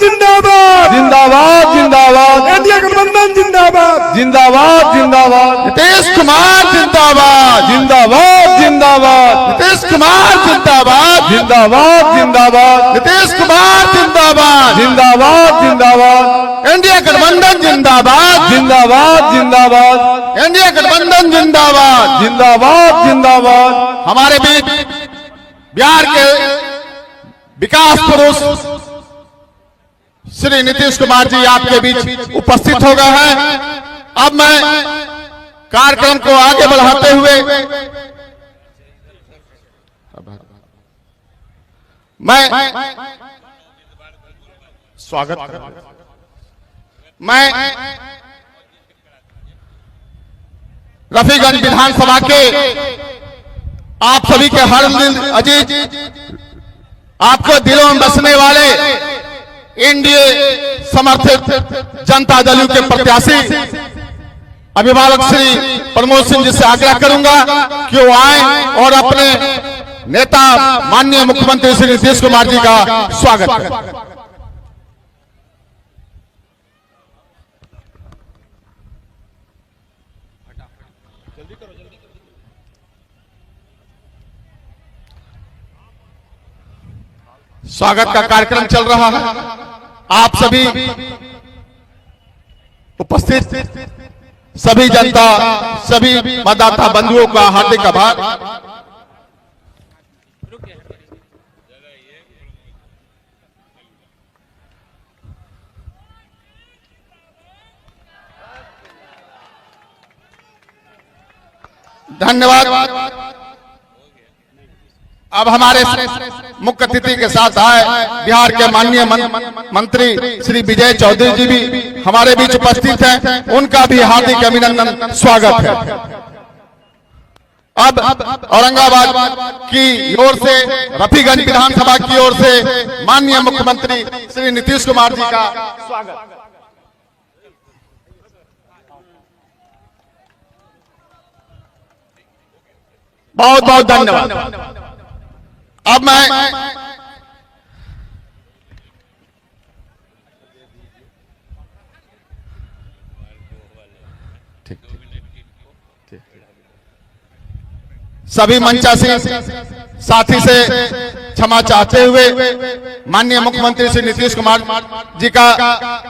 जिंदाबाद जिंदाबाद जिंदाबाद इंडिया गठबंधन जिंदाबाद जिंदाबाद जिंदाबाद नीतीश कुमार जिंदाबाद जिंदाबाद जिंदाबाद नीतीश कुमार जिंदाबाद जिंदाबाद जिंदाबाद नीतीश कुमार जिंदाबाद जिंदाबाद जिंदाबाद इंडिया गठबंधन जिंदाबाद जिंदाबाद जिंदाबाद इंडिया गठबंधन जिंदाबाद जिंदाबाद जिंदाबाद। हमारे बीच बिहार के विकास पुरुष श्री नीतीश कुमार जी आपके बीच उपस्थित हो गए हैं। अब मैं कार्यक्रम को आगे बढ़ाते हुए मैं स्वागत मैं रफीगंज विधानसभा के आप सभी के हर दिल अजीज आपको दिलों में बसने वाले एनडीए समर्थित जनता दल के प्रत्याशी अभिभावक श्री प्रमोद सिंह जी से आग्रह करूंगा कि वो आए और अपने नेता माननीय मुख्यमंत्री श्री नीतीश कुमार जी का स्वागत करें। स्वागत का कार्यक्रम चल रहा है। आप सभी उपस्थित सभी जनता सभी मतदाता बंधुओं का हार्दिक आभार। धन्यवाद। अब हमारे मुख्य अतिथि के साथ आए बिहार के माननीय मंत्री श्री विजय चौधरी जी भी हमारे बीच उपस्थित हैं। उनका भी हार्दिक अभिनंदन स्वागत है। अब औरंगाबाद की ओर से रफीगंज विधानसभा की ओर से माननीय मुख्यमंत्री श्री नीतीश कुमार जी का स्वागत। बहुत बहुत धन्यवाद। अब मैं सभी मंचासी साथी से क्षमा चाहते हुए माननीय मुख्यमंत्री श्री नीतीश कुमार जी का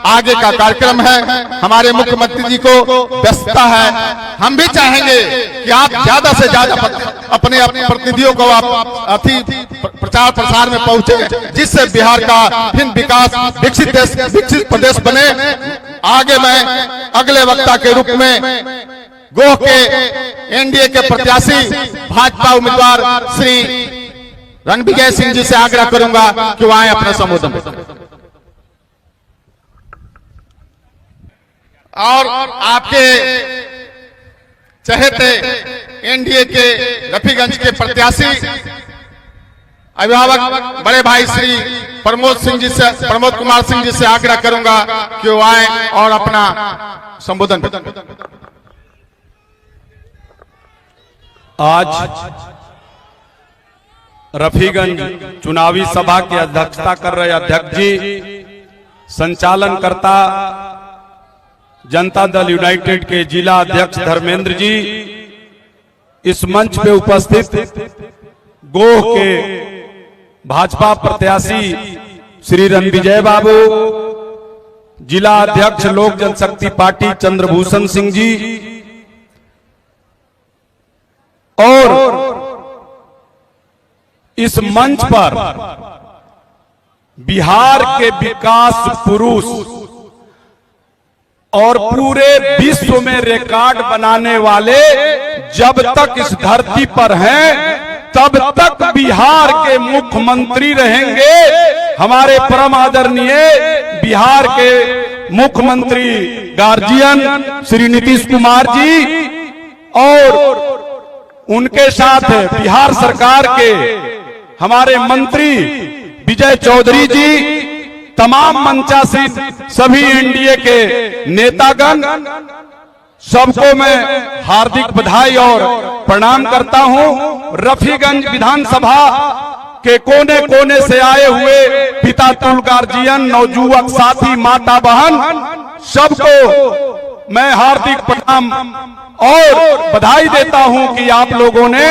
आगे का कार्यक्रम है। हमारे मुख्यमंत्री जी को व्यस्तता है। हम भी चाहेंगे कि आप ज्यादा से ज्यादा अपने प्रतिनिधियों को आप प्रचार प्रसार में पहुंचे, जिससे बिहार का फिर विकास विकसित प्रदेश बने। आगे मैं अगले वक्ता के रूप में गोह के एनडीए के प्रत्याशी भाजपा उम्मीदवार श्री रणविजय सिंह जी से आग्रह करूंगा कि वो आए अपना संबोधन। और आपके चहेते एनडीए के रफीगंज के प्रत्याशी अभिभावक बड़े भाई श्री प्रमोद कुमार सिंह जी से आग्रह करूंगा कि वो आए और अपना संबोधन। आज रफीगंज चुनावी सभा की अध्यक्षता कर रहे अध्यक्ष जी, संचालनकर्ता जनता दल यूनाइटेड के जिला अध्यक्ष धर्मेंद्र जी, इस मंच पे उपस्थित गोह के भाजपा प्रत्याशी श्री रणविजय बाबू, जिला अध्यक्ष लोक जनशक्ति पार्टी चंद्रभूषण सिंह जी और इस मंच पर बिहार के विकास पुरुष और पूरे विश्व में रिकॉर्ड बनाने वाले जब तक इस धरती पर हैं तब तक बिहार के मुख्यमंत्री रहेंगे हमारे परम आदरणीय बिहार के मुख्यमंत्री गार्जियन श्री नीतीश कुमार जी और उनके साथ बिहार सरकार के हमारे मंत्री विजय चौधरी जी, तमाम मंचासी सभी एनडीए के नेतागण, सबको मैं हार्दिक बधाई और प्रणाम करता हूं। रफीगंज विधानसभा के कोने कोने से आए हुए पिता तुल गार्जियन, नवजुवक साथी, माता बहन, सबको मैं हार्दिक प्रणाम और बधाई देता हूं कि आप लोगों ने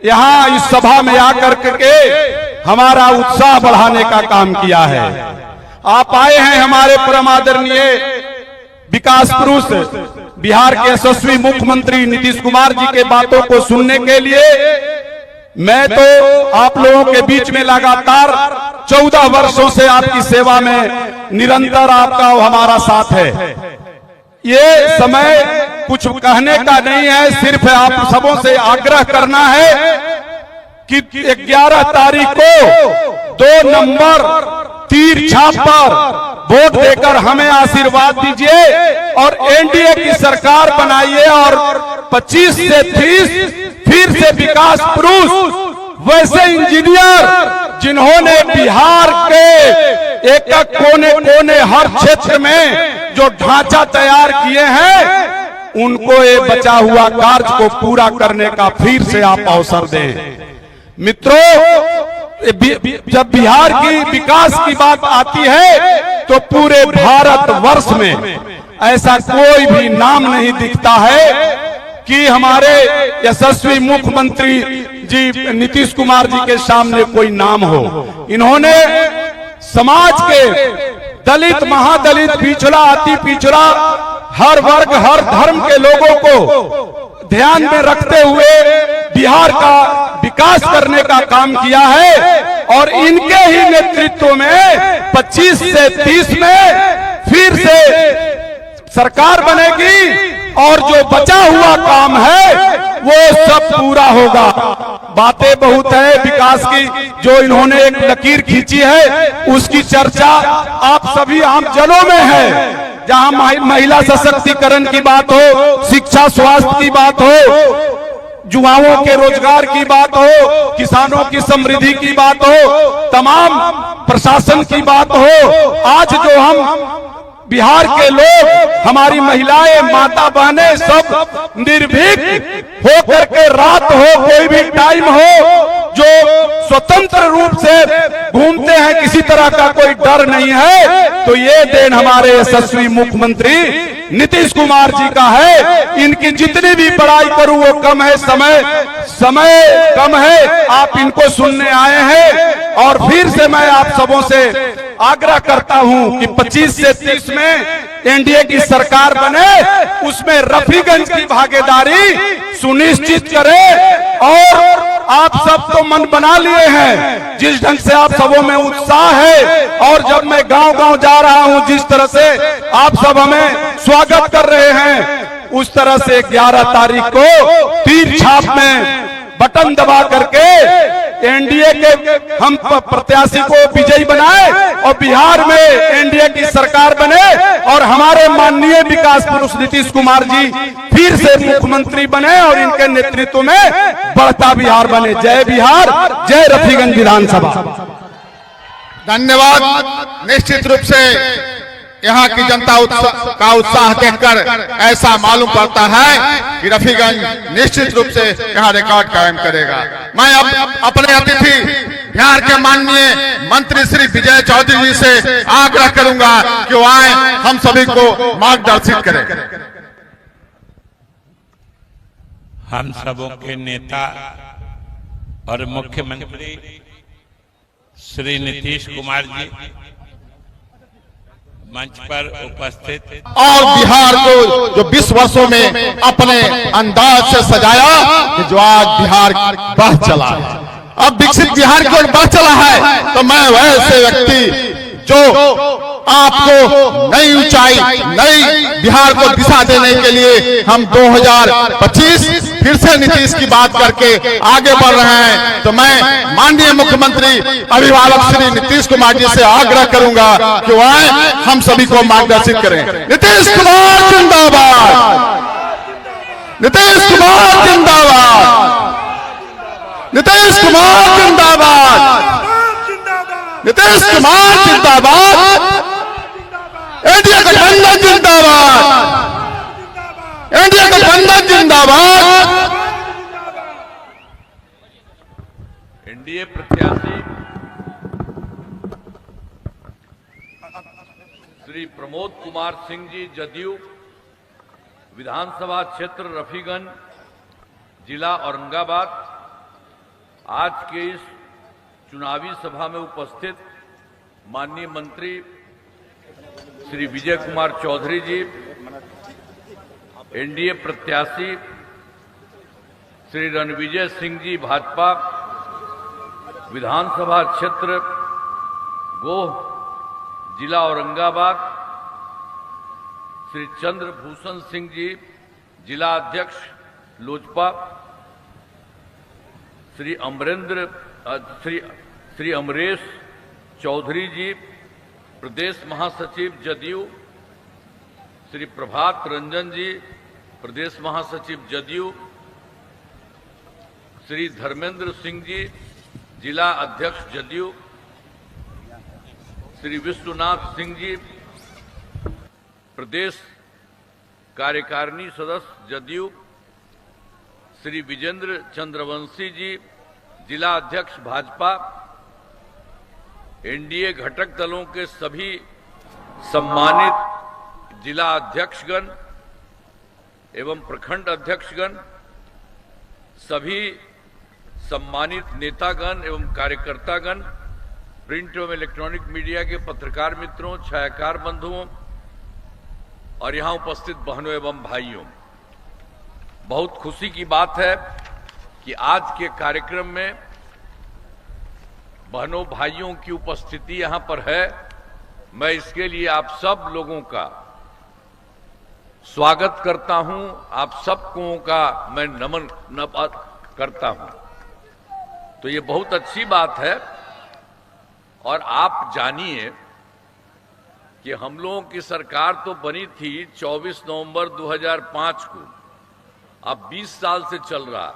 यहाँ इस सभा में आकर के हमारा उत्साह बढ़ाने का काम किया है। आप आए हैं हमारे परम आदरणीय विकास पुरुष बिहार के यशस्वी मुख्यमंत्री नीतीश कुमार जी के बातों को सुनने के लिए। मैं तो आप लोगों के बीच में लगातार 14 वर्षों से आपकी सेवा में निरंतर आपका हमारा साथ है। ये समय कुछ कहने का नहीं है, सिर्फ आप सबों से आग्रह करना है कि 11 तारीख को 2 नंबर तीर छाप पर वोट देकर हमें आशीर्वाद दीजिए और एनडीए की सरकार बनाइए और 25 से 30 फिर से विकास पुरुष, वैसे इंजीनियर जिन्होंने बिहार के एक कोने कोने हर क्षेत्र में जो ढांचा तैयार किए हैं, उनको ये बचा हुआ कार्य को पूरा करने का फिर से आप अवसर दें। मित्रों, जब बिहार की विकास की बात आती है तो पूरे भारत वर्ष में ऐसा कोई भी नाम नहीं दिखता है कि हमारे यशस्वी मुख्यमंत्री जी नीतीश कुमार जी के सामने कोई नाम हो। इन्होंने समाज के दलित, महादलित, पिछड़ा, अति पिछड़ा, हर वर्ग, हर धर्म के लोगों को ध्यान में रखते हुए बिहार का विकास करने का काम किया है और इनके ही नेतृत्व में 25 से 30 में फिर से सरकार बनेगी और जो बचा हुआ काम है वो सब पूरा होगा। बातें बहुत है विकास की, जो इन्होंने एक लकीर खींची है उसकी चर्चा आप सभी आम जनों में है। जहां महिला सशक्तिकरण की बात हो, शिक्षा स्वास्थ्य की बात हो, युवाओं के रोजगार की बात हो, किसानों की समृद्धि की बात हो, तमाम प्रशासन की बात हो, आज जो हम बिहार के लोग, हमारी महिलाएं, माता बहनें सब निर्भीक हो करके रात हो, कोई भी टाइम हो, जो स्वतंत्र रूप से घूमते हैं, किसी तरह का कोई डर नहीं है, तो ये देन हमारे यशस्वी मुख्यमंत्री नीतीश कुमार जी का है। इनकी जितनी भी बड़ाई करूं वो कम है, समय कम है। आप इनको सुनने आए हैं और फिर से मैं आप सबों से आग्रह करता हूं कि 25 से 30 में एनडीए की सरकार बने, उसमें रफीगंज की भागीदारी सुनिश्चित करें। और आप सब तो मन बना लिए हैं, जिस ढंग से आप सबों में उत्साह है और जब मैं गांव-गांव जा रहा हूं, जिस तरह से आप सब हमें स्वागत कर रहे हैं, उस तरह से 11 तारीख को तीर छाप में बटन दबा करके एनडीए के हम प्रत्याशी को विजयी बनाए और बिहार में एनडीए की सरकार बने और हमारे माननीय विकास पुरुष नीतीश कुमार जी फिर से मुख्यमंत्री बने और इनके नेतृत्व में बढ़ता बिहार बने। जय बिहार, जय रफीगंज विधानसभा। धन्यवाद। निश्चित रूप से यहाँ की जनता का उत्साह देखकर ऐसा मालूम पड़ता है कि रफीगंज निश्चित रूप से यहाँ रिकॉर्ड कायम करेगा। मैं अपने अतिथि बिहार के माननीय मंत्री श्री विजय चौधरी जी से आग्रह करूंगा कि वो आए, हम सभी को मार्गदर्शित करें। हम सबों के नेता और मुख्यमंत्री श्री नीतीश कुमार जी मंच पर उपस्थित और बिहार को जो 20 वर्षों में अपने अंदाज से सजाया कि जो आज बिहार बढ़ चला है, अब विकसित बिहार की ओर बढ़ चला है, तो मैं वैसे व्यक्ति जो आपको नई ऊंचाई, नई बिहार को दिशा देने के लिए हम 2025 फिर से नीतीश की बात करके आगे बढ़ रहे हैं, तो मैं माननीय मुख्यमंत्री अभिभावक श्री नीतीश कुमार जी से आग्रह करूंगा कि वो आए, हम सभी को मार्गदर्शित करें। नीतीश कुमार जिंदाबाद, नीतीश कुमार जिंदाबाद, नीतीश कुमार जिंदाबाद, नीतीश कुमार जिंदाबाद, एनडीए गठबंधन जिंदाबाद, एनडीए गठबंधन जिंदाबाद। एनडीए प्रत्याशी श्री प्रमोद कुमार सिंह जी जदयू, विधानसभा क्षेत्र रफीगंज, जिला औरंगाबाद, आज के इस चुनावी सभा में उपस्थित माननीय मंत्री श्री विजय कुमार चौधरी जी, एनडीए प्रत्याशी श्री रणविजय सिंह जी भाजपा, विधानसभा क्षेत्र गोह, जिला औरंगाबाद, श्री चंद्रभूषण सिंह जी, जिला अध्यक्ष लोजपा, श्री अमरेश चौधरी जी, प्रदेश महासचिव जदयू, श्री प्रभात रंजन जी, प्रदेश महासचिव जदयू, श्री धर्मेंद्र सिंह जी, जिला अध्यक्ष जदयू, श्री विश्वनाथ सिंह जी, प्रदेश कार्यकारिणी सदस्य जदयू, श्री विजेंद्र चंद्रवंशी जी, जिला अध्यक्ष भाजपा, एनडीए घटक दलों के सभी सम्मानित जिला अध्यक्षगण एवं प्रखंड अध्यक्षगण, सभी सम्मानित नेतागण एवं कार्यकर्तागण, प्रिंट एवं इलेक्ट्रॉनिक मीडिया के पत्रकार मित्रों, छायाकार बंधुओं और यहां उपस्थित बहनों एवं भाइयों, बहुत खुशी की बात है कि आज के कार्यक्रम में बहनों भाइयों की उपस्थिति यहां पर है। मैं इसके लिए आप सब लोगों का स्वागत करता हूं, आप सबको का मैं नमन करता हूं। तो ये बहुत अच्छी बात है। और आप जानिए कि हम लोगों की सरकार तो बनी थी 24 नवंबर 2005 को, अब 20 साल से चल रहा,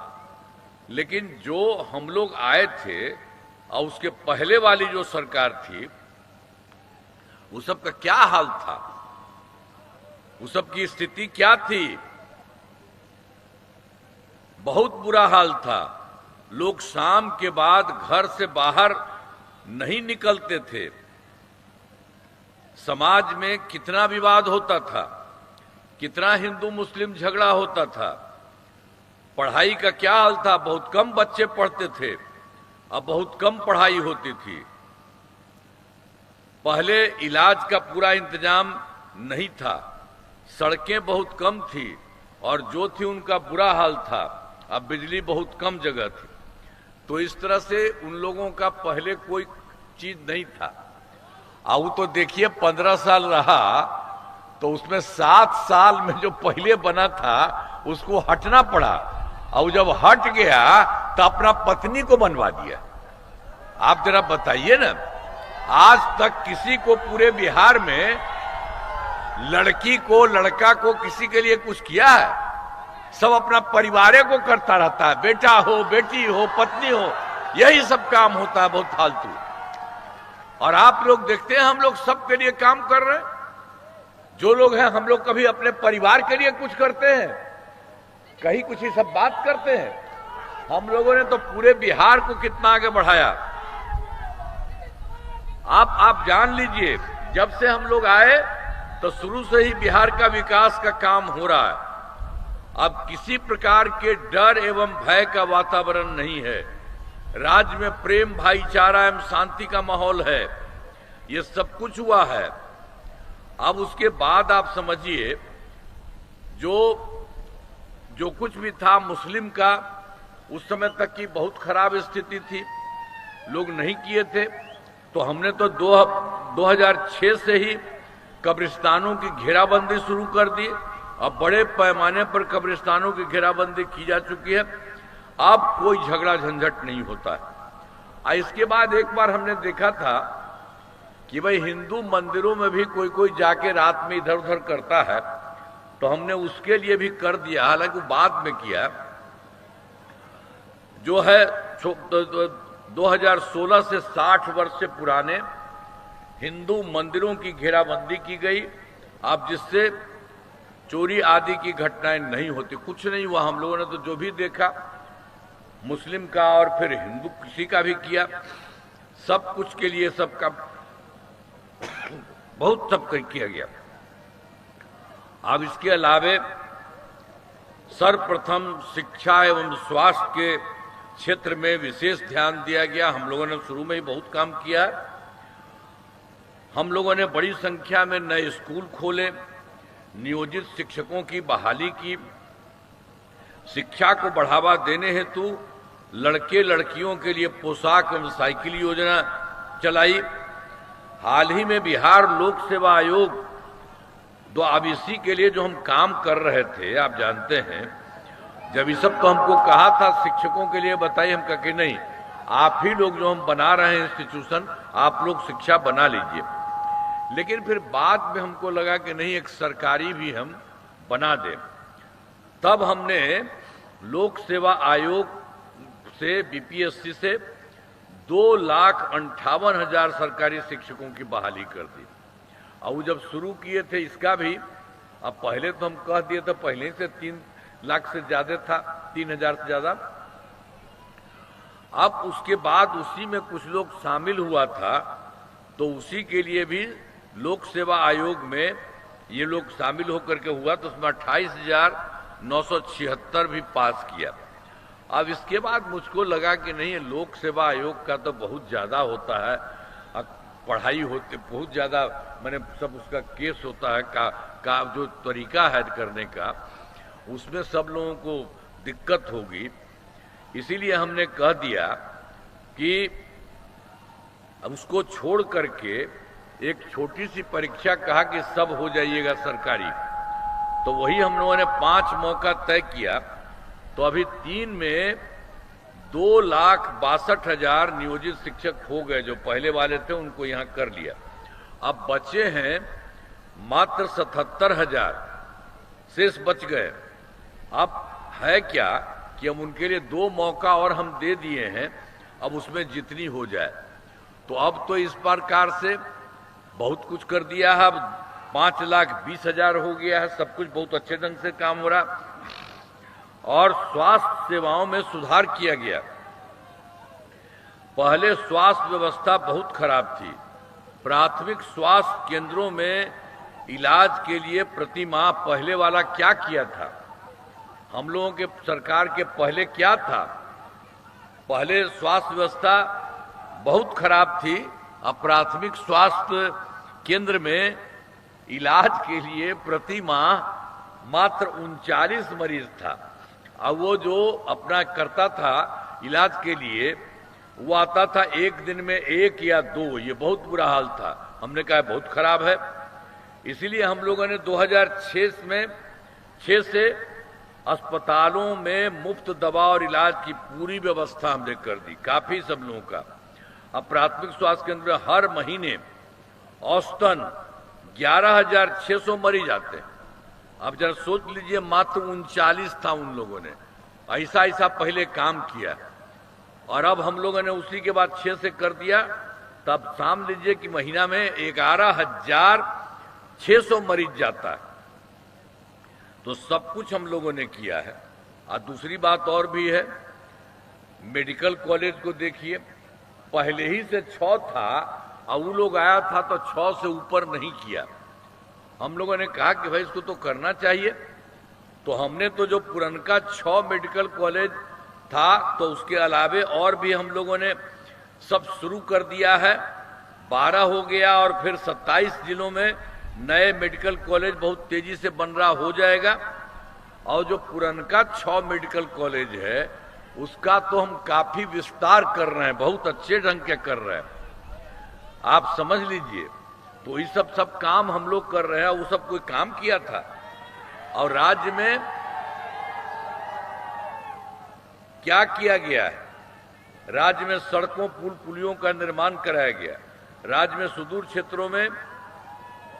लेकिन जो हम लोग आए थे और उसके पहले वाली जो सरकार थी, वो सब का क्या हाल था, वो सब की स्थिति क्या थी? बहुत बुरा हाल था। लोग शाम के बाद घर से बाहर नहीं निकलते थे। समाज में कितना विवाद होता था, कितना हिंदू मुस्लिम झगड़ा होता था। पढ़ाई का क्या हाल था, बहुत कम बच्चे पढ़ते थे, अब बहुत कम पढ़ाई होती थी। पहले इलाज का पूरा इंतजाम नहीं था, सड़कें बहुत कम थी और जो थी उनका बुरा हाल था। अब बिजली बहुत कम जगह थी। तो इस तरह से उन लोगों का पहले कोई चीज नहीं था। अब तो देखिए 15 साल रहा, तो उसमें 7 साल में जो पहले बना था उसको हटना पड़ा, और जब हट गया तो अपना पत्नी को बनवा दिया। आप जरा बताइए ना, आज तक किसी को पूरे बिहार में लड़की को, लड़का को, किसी के लिए कुछ किया है? सब अपना परिवार को करता रहता है, बेटा हो, बेटी हो, पत्नी हो, यही सब काम होता है, बहुत फालतू। और आप लोग देखते हैं हम लोग सबके लिए काम कर रहे हैं। जो लोग हैं, हम लोग कभी अपने परिवार के लिए कुछ करते हैं? कहीं कुछ ही सब बात करते हैं। हम लोगों ने तो पूरे बिहार को कितना आगे बढ़ाया। आप जान लीजिए, जब से हम लोग आए तो शुरू से ही बिहार का विकास का काम हो रहा है। अब किसी प्रकार के डर एवं भय का वातावरण नहीं है। राज्य में प्रेम, भाईचारा एवं शांति का माहौल है। ये सब कुछ हुआ है। अब उसके बाद आप समझिए, जो कुछ भी था मुस्लिम का, उस समय तक की बहुत खराब स्थिति थी, लोग नहीं किए थे। तो हमने तो 2006 से ही कब्रिस्तानों की घेराबंदी शुरू कर दी। अब बड़े पैमाने पर कब्रिस्तानों की घेराबंदी की जा चुकी है। अब कोई झगड़ा झंझट नहीं होता है। इसके बाद एक बार हमने देखा था कि भाई हिंदू मंदिरों में भी कोई जाके रात में इधर उधर करता है, तो हमने उसके लिए भी कर दिया, हालांकि बाद में किया। जो है 2016 से 60 वर्ष से पुराने हिंदू मंदिरों की घेराबंदी की गई। अब जिससे चोरी आदि की घटनाएं नहीं होती। कुछ नहीं हुआ। हम लोगों ने तो जो भी देखा, मुस्लिम का और फिर हिंदू किसी का भी किया, सब कुछ के लिए सबका बहुत सब किया गया। अब इसके अलावे सर्वप्रथम शिक्षा एवं स्वास्थ्य के क्षेत्र में विशेष ध्यान दिया गया। हम लोगों ने शुरू में ही बहुत काम किया है। हम लोगों ने बड़ी संख्या में नए स्कूल खोले, नियोजित शिक्षकों की बहाली की, शिक्षा को बढ़ावा देने हेतु लड़के लड़कियों के लिए पोशाक एवं साइकिल योजना चलाई। हाल ही में बिहार लोक सेवा आयोग तो अब इसी के लिए जो हम काम कर रहे थे, आप जानते हैं, जब ये सब तो हमको कहा था शिक्षकों के लिए बताइए, हम कहे नहीं, आप ही लोग जो हम बना रहे हैं इंस्टीट्यूशन, आप लोग शिक्षा बना लीजिए। लेकिन फिर बाद में हमको लगा कि नहीं, एक सरकारी भी हम बना दें। तब हमने लोक सेवा आयोग से, बीपीएससी से 2,58,000 सरकारी शिक्षकों की बहाली कर दी। और वो जब शुरू किए थे इसका भी, अब पहले तो हम कह दिए थे, पहले से 3 लाख से ज्यादा था, 3,000 से ज्यादा। अब उसके बाद उसी में कुछ लोग शामिल हुआ था, तो उसी के लिए भी लोक सेवा आयोग में ये लोग शामिल होकर के हुआ, तो उसमें 28,976 भी पास किया। अब इसके बाद मुझको लगा कि नहीं, लोक सेवा आयोग का तो बहुत ज्यादा होता है, पढ़ाई होती बहुत ज्यादा, मैंने सब उसका केस होता है का जो तरीका है करने का, उसमें सब लोगों को दिक्कत होगी। इसीलिए हमने कह दिया कि अब उसको छोड़ करके एक छोटी सी परीक्षा कहा कि सब हो जाइएगा सरकारी। तो वही हम लोगों ने 5 मौका तय किया। तो अभी 3 में 2,62,000 नियोजित शिक्षक हो गए। जो पहले वाले थे उनको यहां कर लिया। अब बचे हैं मात्र 77,000 शेष बच गए। अब है क्या कि हम उनके लिए 2 मौका और हम दे दिए हैं, अब उसमें जितनी हो जाए। तो अब तो इस प्रकार से बहुत कुछ कर दिया है। अब 5,20,000 हो गया है, सब कुछ बहुत अच्छे ढंग से काम हो रहा। और स्वास्थ्य सेवाओं में सुधार किया गया। पहले स्वास्थ्य व्यवस्था बहुत खराब थी। प्राथमिक स्वास्थ्य केंद्रों में इलाज के लिए प्रति माह पहले वाला क्या किया था, हम लोगों के सरकार के पहले क्या था, पहले स्वास्थ्य व्यवस्था बहुत खराब थी। अब प्राथमिक स्वास्थ्य केंद्र में इलाज के लिए प्रति माह मात्र 39 मरीज था। अब वो जो अपना करता था इलाज के लिए, वो आता था एक दिन में 1 या 2, ये बहुत बुरा हाल था। हमने कहा बहुत खराब है। इसीलिए हम लोगों ने 2006 से अस्पतालों में मुफ्त दवा और इलाज की पूरी व्यवस्था हमने कर दी, काफी सब लोगों का। अब प्राथमिक स्वास्थ्य केंद्र में हर महीने औसतन 11,600 मरीज आते हैं। अब जरा सोच लीजिए, मात्र 39 था उन लोगों ने। ऐसा पहले काम किया और अब हम लोगों ने उसी के बाद 6 से कर दिया। तब साम लीजिए कि महीना में 11,600 मरीज जाता है। तो सब कुछ हम लोगों ने किया है। और दूसरी बात और भी है, मेडिकल कॉलेज को देखिए, पहले ही से 6 था और वो लोग आया था तो 6 से ऊपर नहीं किया। हम लोगों ने कहा कि भाई इसको तो करना चाहिए। तो हमने तो जो पुरनका 6 मेडिकल कॉलेज था, तो उसके अलावे और भी हम लोगों ने सब शुरू कर दिया है। 12 हो गया और फिर 27 जिलों में नए मेडिकल कॉलेज बहुत तेजी से बन रहा हो जाएगा। और जो पुरनका 6 मेडिकल कॉलेज है उसका तो हम काफी विस्तार कर रहे हैं, बहुत अच्छे ढंग के कर रहे हैं, आप समझ लीजिए। तो ये सब काम हम लोग कर रहे हैं। वो सब कोई काम किया था। और राज्य में क्या किया गया है, राज्य में सड़कों पुल पुलियों का निर्माण कराया गया। राज्य में सुदूर क्षेत्रों में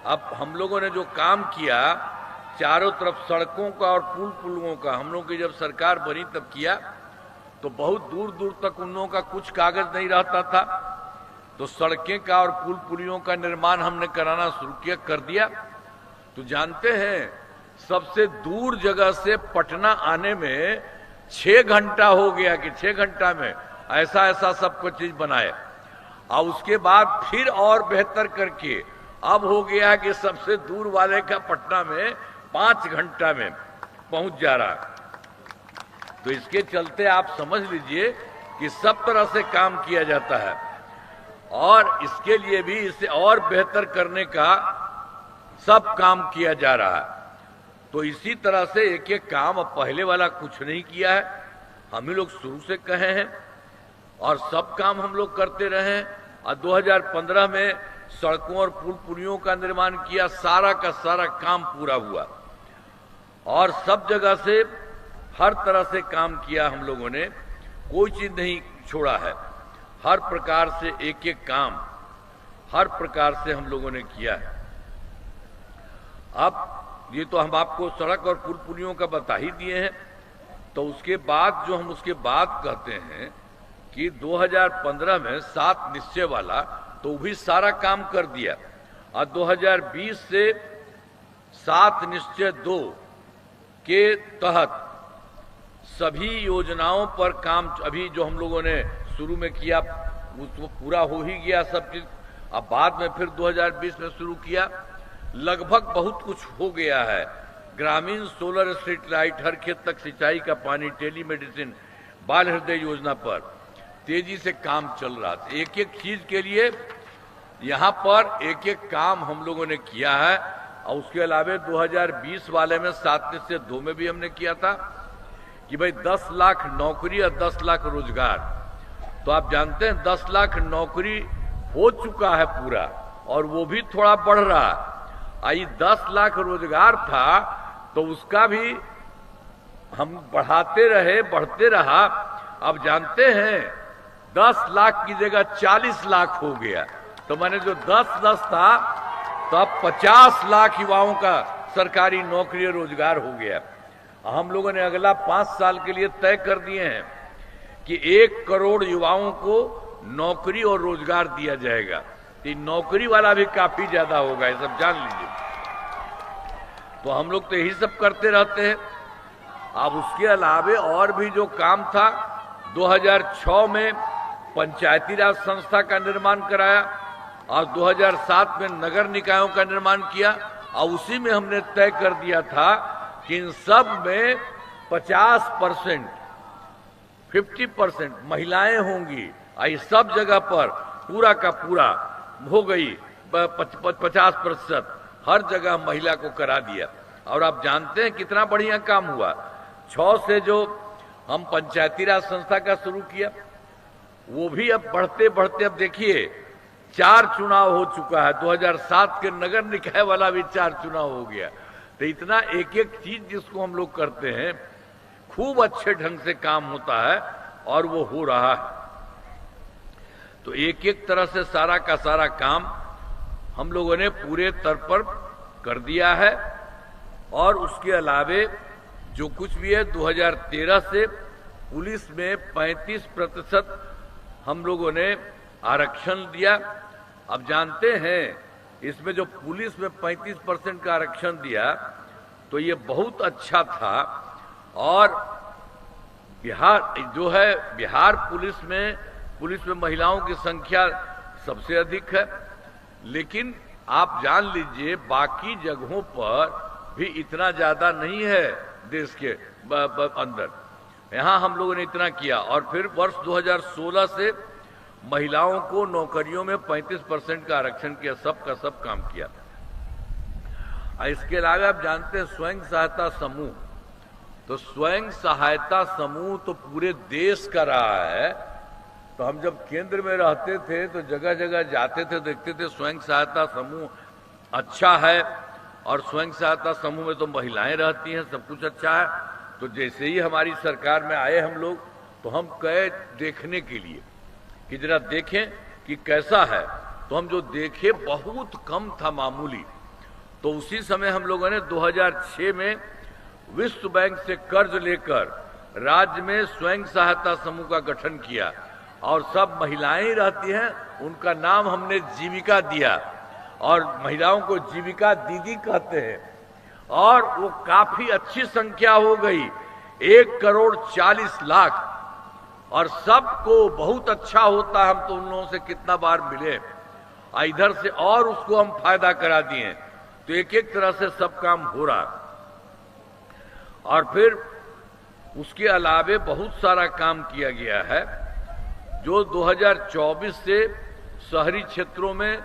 अब हम लोगों ने जो काम किया, चारों तरफ सड़कों का और पुल पुलियों का हम लोगों की जब सरकार बनी तब किया, तो बहुत दूर दूर तक उन लोगों का कुछ कागज नहीं रहता था। तो सड़कें का और पुल पुलियों का निर्माण हमने कराना शुरू किया, कर दिया। तो जानते हैं, सबसे दूर जगह से पटना आने में 6 घंटा हो गया कि 6 घंटा में ऐसा सब कुछ चीज बनाए। और उसके बाद फिर और बेहतर करके अब हो गया कि सबसे दूर वाले का पटना में 5 घंटा में पहुंच जा रहा है। तो इसके चलते आप समझ लीजिए कि सब तरह से काम किया जाता है और इसके लिए भी इसे और बेहतर करने का सब काम किया जा रहा है। तो इसी तरह से एक एक काम, अब पहले वाला कुछ नहीं किया है, हम ही लोग शुरू से कहे हैं और सब काम हम लोग करते रहे हैं। और 2015 में सड़कों और पुल पुलियों का निर्माण किया, सारा का सारा काम पूरा हुआ और सब जगह से हर तरह से काम किया हम लोगों ने, कोई चीज नहीं छोड़ा है। हर प्रकार से एक एक काम हर प्रकार से हम लोगों ने किया है। अब ये तो हम आपको सड़क और पुल पुलियों का बता ही दिए हैं, तो उसके बाद जो हम उसके बाद कहते हैं कि 2015 में 7 निश्चय वाला तो भी सारा काम कर दिया और 2020 से 7 निश्चय 2 के तहत सभी योजनाओं पर काम अभी जो हम लोगों ने शुरू में किया वो पूरा हो ही गया सब चीज। अब बाद में फिर 2020 में शुरू किया, लगभग बहुत कुछ हो गया है। ग्रामीण सोलर स्ट्रीट लाइट, हर खेत तक सिंचाई का पानी, टेलीमेडिसिन, बाल हृदय योजना पर तेजी से काम चल रहा था। एक एक चीज के लिए यहाँ पर एक एक काम हम लोगों ने किया है। और उसके अलावा 2020 वाले में 7 निश्चय 2 में भी हमने किया था कि भाई 10 लाख नौकरी और 10 लाख रोजगार। तो आप जानते हैं 10 लाख नौकरी हो चुका है पूरा और वो भी थोड़ा बढ़ रहा है। आई 10 लाख रोजगार था तो उसका भी हम बढ़ाते रहे, बढ़ते रहा। अब जानते हैं 10 लाख की जगह 40 लाख हो गया। तो मैंने जो 10-10 था तो अब 50 लाख युवाओं का सरकारी नौकरी और रोजगार हो गया। हम लोगों ने अगला 5 साल के लिए तय कर दिए हैं कि 1 करोड़ युवाओं को नौकरी और रोजगार दिया जाएगा। तो नौकरी वाला भी काफी ज्यादा होगा, ये सब जान लीजिए। तो हम लोग तो यही सब करते रहते हैं। अब उसके अलावे और भी जो काम था, 2006 में पंचायती राज संस्था का निर्माण कराया और 2007 में नगर निकायों का निर्माण किया और उसी में हमने तय कर दिया था कि इन सब में 50%, 50% महिलाएं होंगी। आई सब जगह पर पूरा का पूरा हो गई, 50% हर जगह महिला को करा दिया। और आप जानते हैं कितना बढ़िया काम हुआ। 6 से जो हम पंचायती राज संस्था का शुरू किया वो भी अब बढ़ते बढ़ते अब देखिए 4 चुनाव हो चुका है। 2007 के नगर निकाय वाला भी 4 चुनाव हो गया। तो इतना एक एक चीज जिसको हम लोग करते हैं खूब अच्छे ढंग से काम होता है और वो हो रहा है। तो एक एक तरह से सारा का सारा काम हम लोगों ने पूरे स्तर पर कर दिया है। और उसके अलावे जो कुछ भी है 2013 से पुलिस में 35% हम लोगों ने आरक्षण दिया। अब जानते हैं इसमें जो पुलिस में 35% का आरक्षण दिया तो ये बहुत अच्छा था। और बिहार जो है, बिहार पुलिस में महिलाओं की संख्या सबसे अधिक है। लेकिन आप जान लीजिए बाकी जगहों पर भी इतना ज्यादा नहीं है देश के अंदर। यहाँ हम लोगों ने इतना किया। और फिर वर्ष 2016 से महिलाओं को नौकरियों में 35% का आरक्षण किया, सब का सब काम किया। इसके अलावा आप जानते हैं स्वयं सहायता समूह, तो स्वयं सहायता समूह तो पूरे देश का रहा है। तो हम जब केंद्र में रहते थे तो जगह जगह जाते थे, देखते थे स्वयं सहायता समूह अच्छा है और स्वयं सहायता समूह में तो महिलाएं रहती हैं, सब कुछ अच्छा है। तो जैसे ही हमारी सरकार में आए हम लोग तो हम गए देखने के लिए कि जरा देखें कि कैसा है। तो हम जो देखे बहुत कम था, मामूली। तो उसी समय हम लोगों ने 2006 में विश्व बैंक से कर्ज लेकर राज्य में स्वयं सहायता समूह का गठन किया और सब महिलाएं ही रहती हैं, उनका नाम हमने जीविका दिया और महिलाओं को जीविका दीदी कहते हैं। और वो काफी अच्छी संख्या हो गई, 1,40,00,000। और सबको बहुत अच्छा होता है। हम तो उन लोगों से कितना बार मिले इधर से और उसको हम फायदा करा दिए हैं। तो एक एक तरह से सब काम हो रहा है। और फिर उसके अलावे बहुत सारा काम किया गया है जो 2024 से शहरी क्षेत्रों में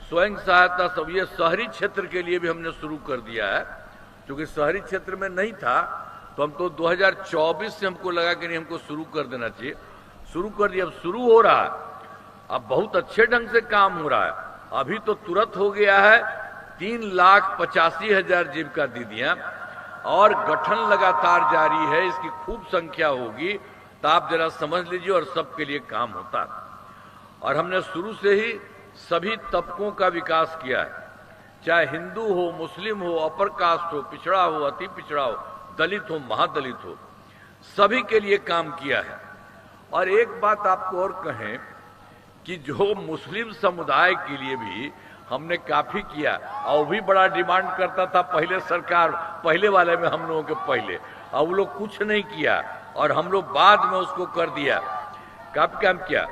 स्वयं सहायता सब, ये शहरी क्षेत्र के लिए भी हमने शुरू कर दिया है। क्योंकि शहरी क्षेत्र में नहीं था तो हम तो 2024 से हमको लगा कि नहीं, हमको शुरू कर देना चाहिए। शुरू कर दिया, अब शुरू हो रहा है। अब बहुत अच्छे ढंग से काम हो रहा है। अभी तो तुरंत हो गया है 3,85,000 जीविका दीदियां, और गठन लगातार जारी है। इसकी खूब संख्या होगी तो आप जरा समझ लीजिए, और सबके लिए काम होता है। और हमने शुरू से ही सभी तबकों का विकास किया है, चाहे हिंदू हो, मुस्लिम हो, अपर कास्ट हो, पिछड़ा हो, अति पिछड़ा हो, दलित हो, महादलित हो, सभी के लिए काम किया है। और एक बात आपको और कहें कि जो मुस्लिम समुदाय के लिए भी हमने काफी किया, और भी बड़ा डिमांड करता था पहले सरकार, पहले वाले में हम लोगों के पहले, और वो लोग कुछ नहीं किया और हम लोग बाद में उसको कर दिया। काफी काम किया।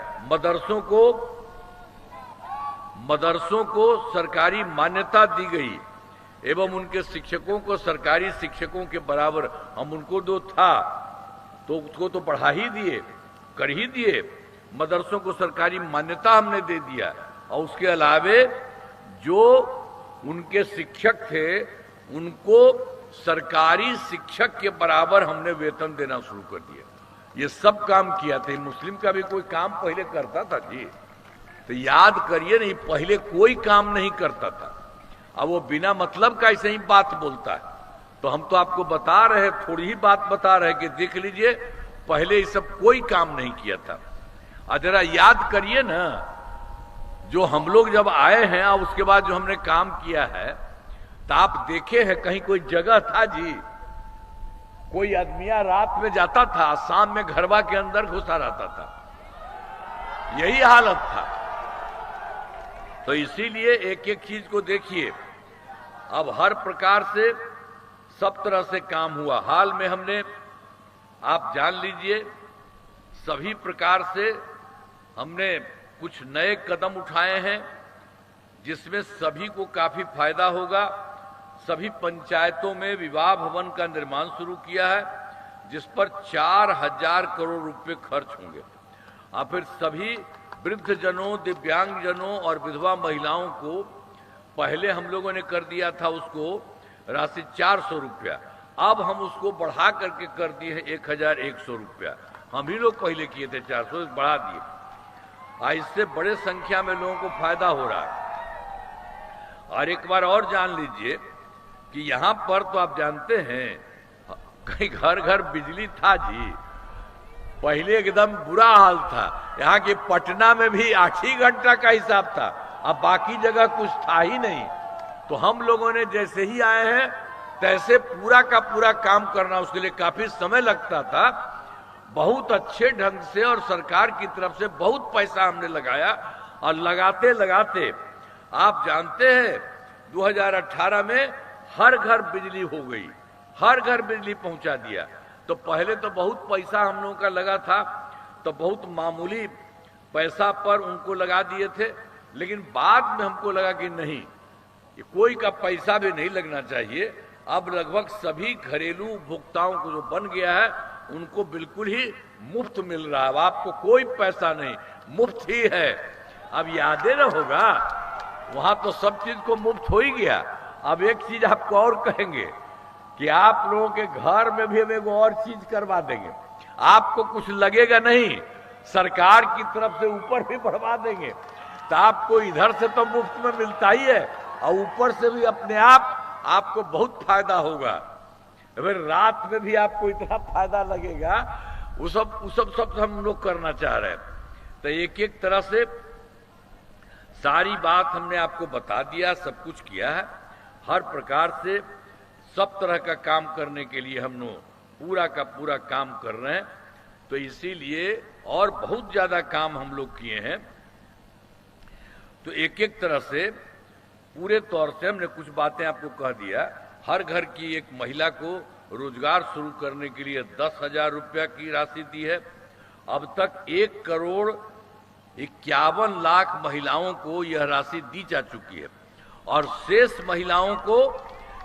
मदरसों को सरकारी मान्यता दी गई एवं उनके शिक्षकों को सरकारी शिक्षकों के बराबर हम उनको जो था तो उसको तो बढ़ा ही दिए, कर ही दिए। मदरसों को सरकारी मान्यता हमने दे दिया, और उसके अलावे जो उनके शिक्षक थे उनको सरकारी शिक्षक के बराबर हमने वेतन देना शुरू कर दिया। ये सब काम किया था। मुस्लिम का भी कोई काम पहले करता था जी? तो याद करिए, नहीं पहले कोई काम नहीं करता था। अब वो बिना मतलब का ऐसे ही बात बोलता है। तो हम तो आपको बता रहे, थोड़ी ही बात बता रहे कि देख लीजिए पहले ये सब कोई काम नहीं किया था। और जरा याद करिए ना, जो हम लोग जब आए हैं और उसके बाद जो हमने काम किया है, तो आप देखे हैं कहीं कोई जगह था जी? कोई आदमिया रात में जाता था, शाम में घरवा के अंदर घुसा रहता था। यही हालत था। तो इसीलिए एक एक चीज को देखिए, अब हर प्रकार से सब तरह से काम हुआ। हाल में हमने, आप जान लीजिए, सभी प्रकार से हमने कुछ नए कदम उठाए हैं जिसमें सभी को काफी फायदा होगा। सभी पंचायतों में विवाह भवन का निर्माण शुरू किया है जिस पर 4,000 करोड़ रुपए खर्च होंगे। और फिर सभी वृद्धजनों, दिव्यांगजनों और विधवा महिलाओं को पहले हम लोगों ने कर दिया था उसको राशि 400 रुपया, अब हम उसको बढ़ा करके कर दिए हैं 1,100 रुपया। हम ही लोग पहले किए थे 400, बढ़ा दिए। इससे बड़े संख्या में लोगों को फायदा हो रहा है। और एक बार और जान लीजिए कि यहां पर तो आप जानते हैं कहीं घर घर बिजली था जी। पहले एकदम बुरा हाल था। यहाँ के पटना में भी 8 ही घंटा का हिसाब था, अब बाकी जगह कुछ था ही नहीं। तो हम लोगों ने जैसे ही आए हैं तैसे पूरा का पूरा काम करना, उसके लिए काफी समय लगता था। बहुत अच्छे ढंग से और सरकार की तरफ से बहुत पैसा हमने लगाया, और लगाते लगाते आप जानते हैं 2018 में हर घर बिजली हो गई, हर घर बिजली पहुंचा दिया। तो पहले तो बहुत पैसा हम लोगों का लगा था, तो बहुत मामूली पैसा पर उनको लगा दिए थे। लेकिन बाद में हमको लगा कि नहीं, ये कोई का पैसा भी नहीं लगना चाहिए। अब लगभग सभी घरेलू उपभोक्ताओं को जो बन गया है उनको बिल्कुल ही मुफ्त मिल रहा है। आपको कोई पैसा नहीं, मुफ्त ही है। अब यादें न होगा, वहां तो सब चीज को मुफ्त हो ही गया। अब एक चीज आपको और कहेंगे कि आप लोगों के घर में भी हम एक और चीज करवा देंगे। आपको कुछ लगेगा नहीं, सरकार की तरफ से ऊपर भी बढ़वा देंगे। तो आपको इधर से तो मुफ्त में मिलता ही है, और ऊपर से भी अपने आप आपको बहुत फायदा होगा। फिर रात में भी आपको इतना फायदा लगेगा। वो सब हम लोग करना चाह रहे हैं। तो एक एक तरह से सारी बात हमने आपको बता दिया, सब कुछ किया है। हर प्रकार से सब तरह का काम करने के लिए हम लोग पूरा का पूरा काम कर रहे हैं। तो इसीलिए और बहुत ज्यादा काम हम लोग किए हैं। तो एक एक तरह से पूरे तौर से हमने कुछ बातें आपको कह दिया। हर घर की एक महिला को रोजगार शुरू करने के लिए 10,000 रुपया की राशि दी है। अब तक 1 करोड़ 51 लाख महिलाओं को यह राशि दी जा चुकी है और शेष महिलाओं को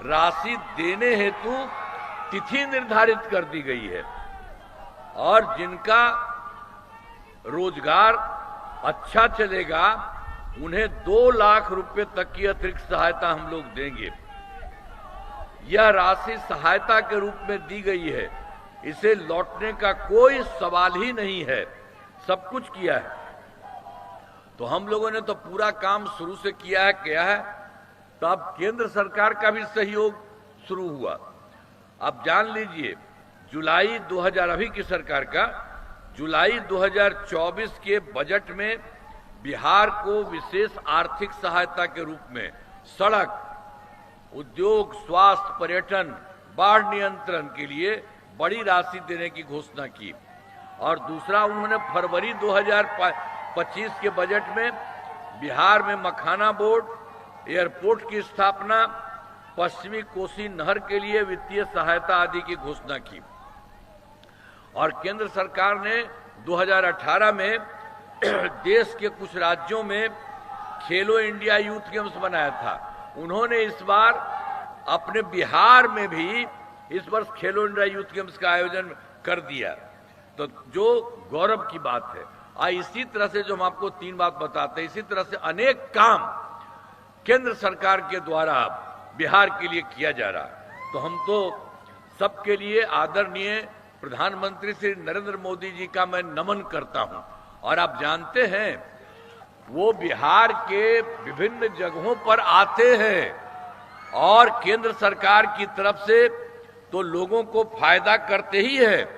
राशि देने हेतु तिथि निर्धारित कर दी गई है और जिनका रोजगार अच्छा चलेगा उन्हें 2 लाख रुपए तक की अतिरिक्त सहायता हम लोग देंगे। यह राशि सहायता के रूप में दी गई है, इसे लौटने का कोई सवाल ही नहीं है, सब कुछ किया है। तो हम लोगों ने तो पूरा काम शुरू से किया है, तो अब केंद्र सरकार का भी सहयोग शुरू हुआ। अब जान लीजिए जुलाई 2000 अभी की सरकार का जुलाई 2024 के बजट में बिहार को विशेष आर्थिक सहायता के रूप में सड़क, उद्योग, स्वास्थ्य, पर्यटन, बाढ़ नियंत्रण के लिए बड़ी राशि देने की घोषणा की। और दूसरा, उन्होंने फरवरी 2025 के बजट में बिहार में मखाना बोर्ड, एयरपोर्ट की स्थापना, पश्चिमी कोसी नहर के लिए वित्तीय सहायता आदि की घोषणा की। और केंद्र सरकार ने 2018 में देश के कुछ राज्यों में खेलो इंडिया यूथ गेम्स बनाया था। उन्होंने इस बार अपने बिहार में भी इस वर्ष खेलो इंडिया यूथ गेम्स का आयोजन कर दिया, तो जो गौरव की बात है। इसी तरह से जो हम आपको 3 बात बताते हैं, इसी तरह से अनेक काम केंद्र सरकार के द्वारा बिहार के लिए किया जा रहा है। तो हम तो सबके लिए आदरणीय प्रधानमंत्री श्री नरेंद्र मोदी जी का मैं नमन करता हूं। और आप जानते हैं वो बिहार के विभिन्न जगहों पर आते हैं और केंद्र सरकार की तरफ से तो लोगों को फायदा करते ही है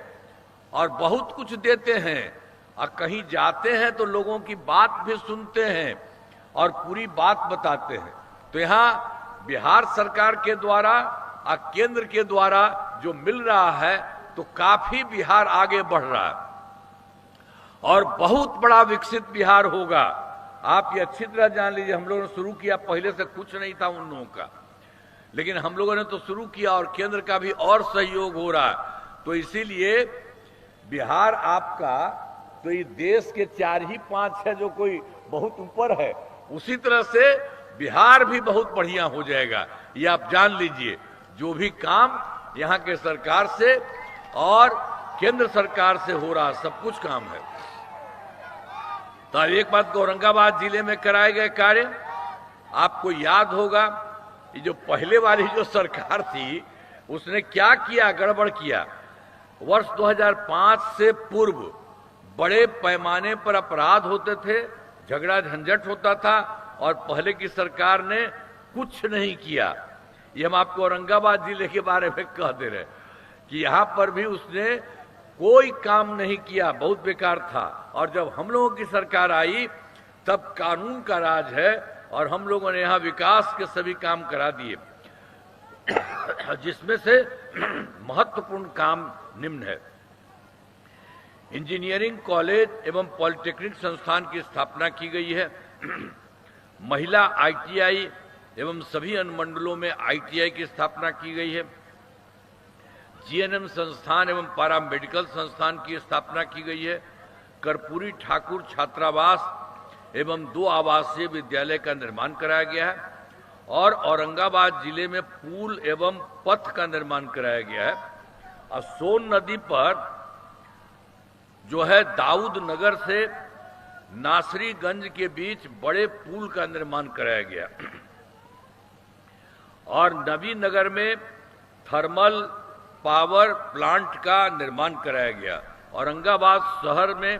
और बहुत कुछ देते हैं, और कहीं जाते हैं तो लोगों की बात भी सुनते हैं और पूरी बात बताते हैं। तो यहाँ बिहार सरकार के द्वारा और केंद्र के द्वारा जो मिल रहा है तो काफी बिहार आगे बढ़ रहा है और बहुत बड़ा विकसित बिहार होगा। आप ये अच्छी तरह जान लीजिए, हम लोगों ने शुरू किया, पहले से कुछ नहीं था उन लोगों का, लेकिन हम लोगों ने तो शुरू किया और केंद्र का भी और सहयोग हो रहा है। तो इसीलिए बिहार आपका तो ये देश के 4 ही 5 है जो कोई बहुत ऊपर है, उसी तरह से बिहार भी बहुत बढ़िया हो जाएगा। ये आप जान लीजिए, जो भी काम यहाँ के सरकार से और केंद्र सरकार से हो रहा सब कुछ काम है। तो एक बात, औरंगाबाद जिले में कराए गए कार्य आपको याद होगा, ये जो पहले वाली जो सरकार थी उसने क्या किया, गड़बड़ किया। वर्ष 2005 से पूर्व बड़े पैमाने पर अपराध होते थे, झगड़ा झंझट होता था और पहले की सरकार ने कुछ नहीं किया। ये हम आपको औरंगाबाद जिले के बारे में कह दे रहे कि यहां पर भी उसने कोई काम नहीं किया, बहुत बेकार था। और जब हम लोगों की सरकार आई तब कानून का राज है और हम लोगों ने यहां विकास के सभी काम करा दिए, जिसमें से महत्वपूर्ण काम निम्न है। इंजीनियरिंग कॉलेज एवं पॉलिटेक्निक संस्थान की स्थापना की गई है। महिला आईटीआई एवं सभी अनुमंडलों में आईटीआई की स्थापना की गई है। जीएनएम संस्थान एवं पारा मेडिकल संस्थान की स्थापना की गई है। कर्पूरी ठाकुर छात्रावास एवं 2 आवासीय विद्यालय का निर्माण कराया गया है और औरंगाबाद जिले में पुल एवं पथ का निर्माण कराया गया है। और सोन नदी पर जो है दाऊद नगर से नासरीगंज के बीच बड़े पुल का निर्माण कराया गया और नबी नगर में थर्मल पावर प्लांट का निर्माण कराया गया। औरंगाबाद शहर में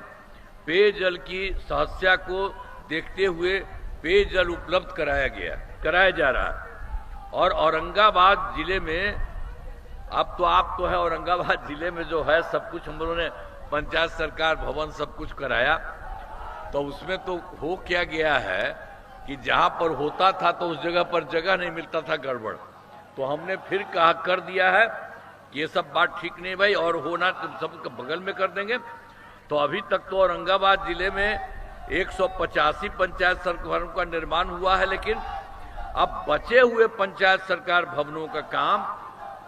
पेयजल की समस्या को देखते हुए पेयजल उपलब्ध कराया जा रहा है। और औरंगाबाद जिले में अब तो आप तो है, औरंगाबाद जिले में जो है सब कुछ हम लोगों ने पंचायत सरकार भवन सब कुछ कराया। तो उसमें तो हो क्या गया है कि जहां पर होता था तो उस जगह पर जगह नहीं मिलता था, गड़बड़। तो हमने फिर कहा कर दिया है कि ये सब बात ठीक नहीं भाई, और होना तो सब बगल में कर देंगे। तो अभी तक तो औरंगाबाद जिले में 185 पंचायत सरकार भवनों का निर्माण हुआ है, लेकिन अब बचे हुए पंचायत सरकार भवनों का काम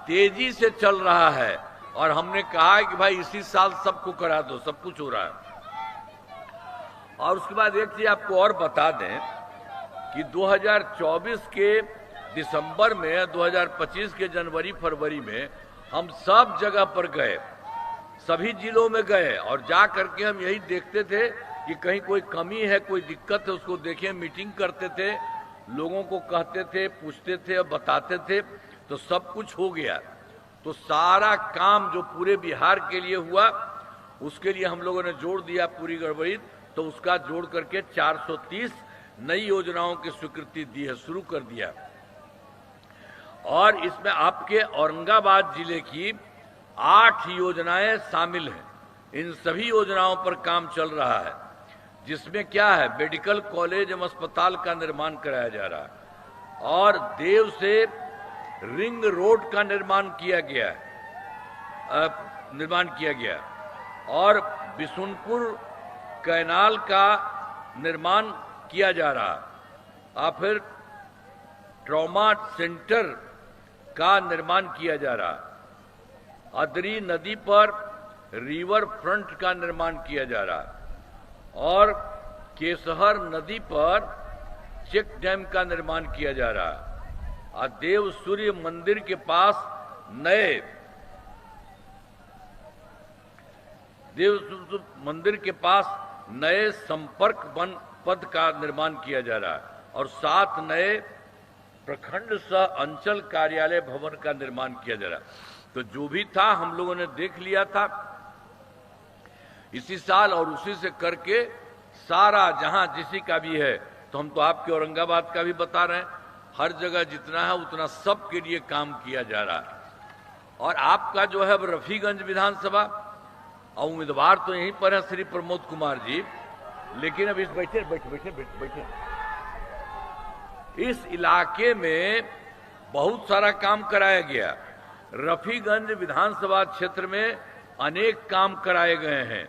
तेजी से चल रहा है और हमने कहा कि भाई इसी साल सबको करा दो, सब कुछ हो रहा है। और उसके बाद एक चीज आपको और बता दें कि 2024 के दिसंबर में, 2025 के जनवरी फरवरी में हम सब जगह पर गए, सभी जिलों में गए और जा करके हम यही देखते थे कि कहीं कोई कमी है, कोई दिक्कत है, उसको देखें। मीटिंग करते थे, लोगों को कहते थे, पूछते थे और बताते थे, तो सब कुछ हो गया। तो सारा काम जो पूरे बिहार के लिए हुआ, उसके लिए हम लोगों ने जोड़ दिया पूरी गड़बड़ी, तो उसका जोड़ करके 430 नई योजनाओं की स्वीकृति दी है, शुरू कर दिया। और इसमें आपके औरंगाबाद जिले की 8 योजनाएं शामिल हैं। इन सभी योजनाओं पर काम चल रहा है, जिसमें क्या है, मेडिकल कॉलेज एवं अस्पताल का निर्माण कराया जा रहा है और देव से रिंग रोड का निर्माण किया गया और बिशुनपुर कैनाल का निर्माण किया जा रहा है और फिर ट्रॉमा सेंटर का निर्माण किया जा रहा है। अदरी नदी पर रिवर फ्रंट का निर्माण किया जा रहा है और केसहर नदी पर चेक डैम का निर्माण किया जा रहा है। और देव सूर्य मंदिर के पास नए संपर्क वन पद का निर्माण किया जा रहा है और 7 नए प्रखंड सह अंचल कार्यालय भवन का निर्माण किया जा रहा है। तो जो भी था हम लोगों ने देख लिया था इसी साल और उसी से करके सारा जहां जिसी का भी है, तो हम तो आपके औरंगाबाद का भी बता रहे हैं, हर जगह जितना है उतना सब के लिए काम किया जा रहा है। और आपका जो है रफीगंज विधानसभा और उम्मीदवार तो यहीं पर है श्री प्रमोद कुमार जी, लेकिन अब इस बैठे इस इलाके में बहुत सारा काम कराया गया। रफीगंज विधानसभा क्षेत्र में अनेक काम कराए गए हैं,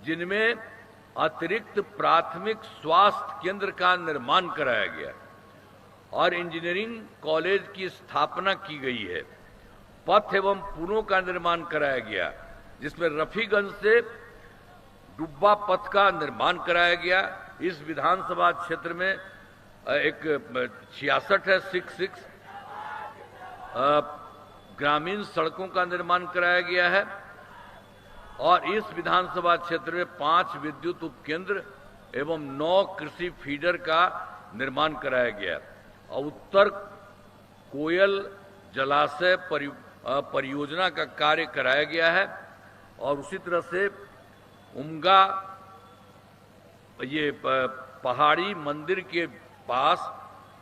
जिनमें अतिरिक्त प्राथमिक स्वास्थ्य केंद्र का निर्माण कराया गया और इंजीनियरिंग कॉलेज की स्थापना की गई है। पथ एवं पुलों का निर्माण कराया गया, जिसमें रफीगंज से डुब्बा पथ का निर्माण कराया गया। इस विधानसभा क्षेत्र में एक 66 है 66 ग्रामीण सड़कों का निर्माण कराया गया है और इस विधानसभा क्षेत्र में 5 विद्युत उपकेंद्र एवं 9 कृषि फीडर का निर्माण कराया गया और उत्तर कोयल जलाशय परियोजना का कार्य कराया गया है और उसी तरह से उमगा ये पहाड़ी मंदिर के पास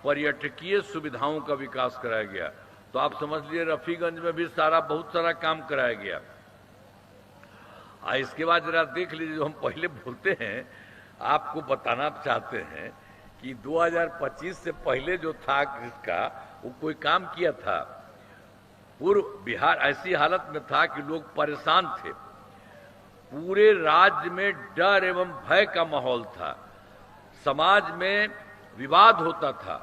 पर्यटकीय सुविधाओं का विकास कराया गया। तो आप समझ लीजिए रफीगंज में भी बहुत सारा काम कराया गया। इसके बाद जरा देख लीजिए, जो हम पहले बोलते हैं आपको बताना चाहते हैं कि 2025 से पहले जो था किसका वो कोई काम किया था। पूर्व बिहार ऐसी हालत में था कि लोग परेशान थे, पूरे राज्य में डर एवं भय का माहौल था, समाज में विवाद होता था,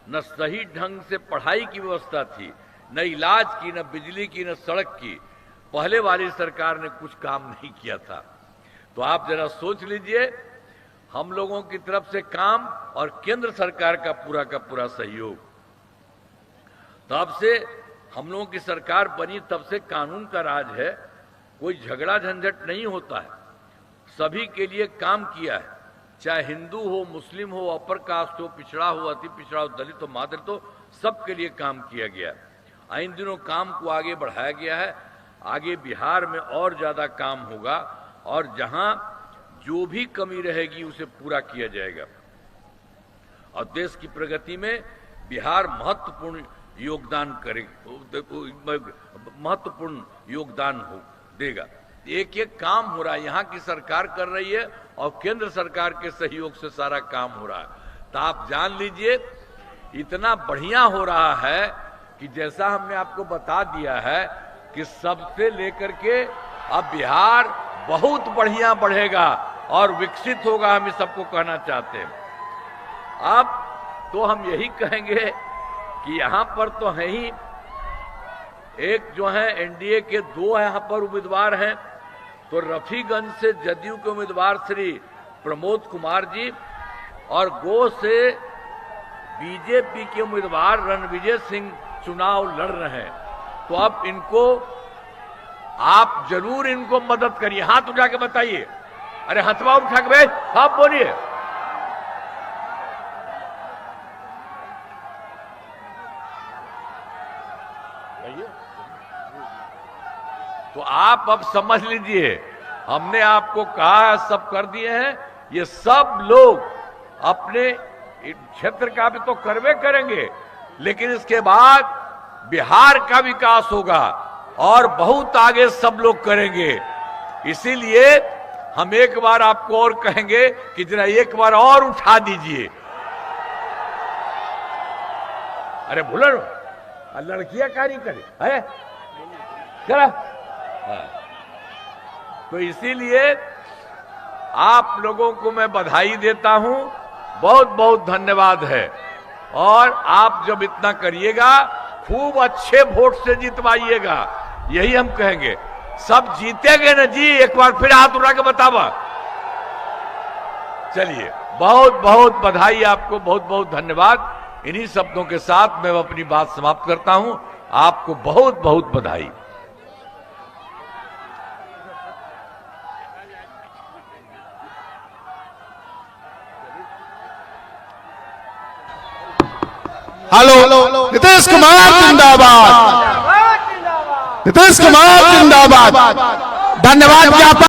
न सही ढंग से पढ़ाई की व्यवस्था थी, न इलाज की, न बिजली की, न सड़क की। पहले वाली सरकार ने कुछ काम नहीं किया था। तो आप जरा सोच लीजिए, हम लोगों की तरफ से काम और केंद्र सरकार का पूरा सहयोग। तब से हम लोगों की सरकार बनी, तब से कानून का राज है, कोई झगड़ा झंझट नहीं होता है, सभी के लिए काम किया है, चाहे हिंदू हो, मुस्लिम हो, अपर कास्ट हो, पिछड़ा हो, अति पिछड़ा हो, दलित हो, मादलित हो, सबके लिए काम किया गया। इन दिनों काम को आगे बढ़ाया गया है। आगे बिहार में और ज्यादा काम होगा और जहां जो भी कमी रहेगी उसे पूरा किया जाएगा और देश की प्रगति में बिहार महत्वपूर्ण योगदान देगा। एक एक काम हो रहा है, यहाँ की सरकार कर रही है और केंद्र सरकार के सहयोग से सारा काम हो रहा है। तो आप जान लीजिए इतना बढ़िया हो रहा है कि जैसा हमने आपको बता दिया है कि सबसे लेकर के अब बिहार बहुत बढ़िया बढ़ेगा और विकसित होगा, हम इस सबको कहना चाहते हैं। अब तो हम यही कहेंगे कि यहाँ पर तो है ही एक जो है एनडीए के 2 यहाँ पर उम्मीदवार हैं। तो रफीगंज से जदयू के उम्मीदवार श्री प्रमोद कुमार जी और गो से बीजेपी के उम्मीदवार रणविजय सिंह चुनाव लड़ रहे हैं। तो अब इनको आप जरूर इनको मदद करिए। हाथ उठा के बताइए। अरे हथवा उठा के भाई आप बोलिए। तो आप अब समझ लीजिए, हमने आपको कहा सब कर दिए हैं। ये सब लोग अपने क्षेत्र का भी तो करवे करेंगे, लेकिन इसके बाद बिहार का विकास होगा और बहुत आगे सब लोग करेंगे। इसीलिए हम एक बार आपको और कहेंगे कि जरा एक बार और उठा दीजिए। अरे भूलो लड़कियां कार्य करे है जरा। तो इसीलिए आप लोगों को मैं बधाई देता हूं, बहुत बहुत धन्यवाद है। और आप जब इतना करिएगा, खूब अच्छे वोट से जितवाइएगा, यही हम कहेंगे। सब जीतेंगे ना जी? एक बार फिर हाथ उठा के बतावा। चलिए, बहुत बहुत बधाई आपको, बहुत बहुत धन्यवाद। इन्हीं शब्दों के साथ मैं अपनी बात समाप्त करता हूं। आपको बहुत बहुत बधाई। हेलो, नीतीश कुमार जिंदाबाद, नीतीश कुमार जिंदाबाद। धन्यवाद ज्ञापन।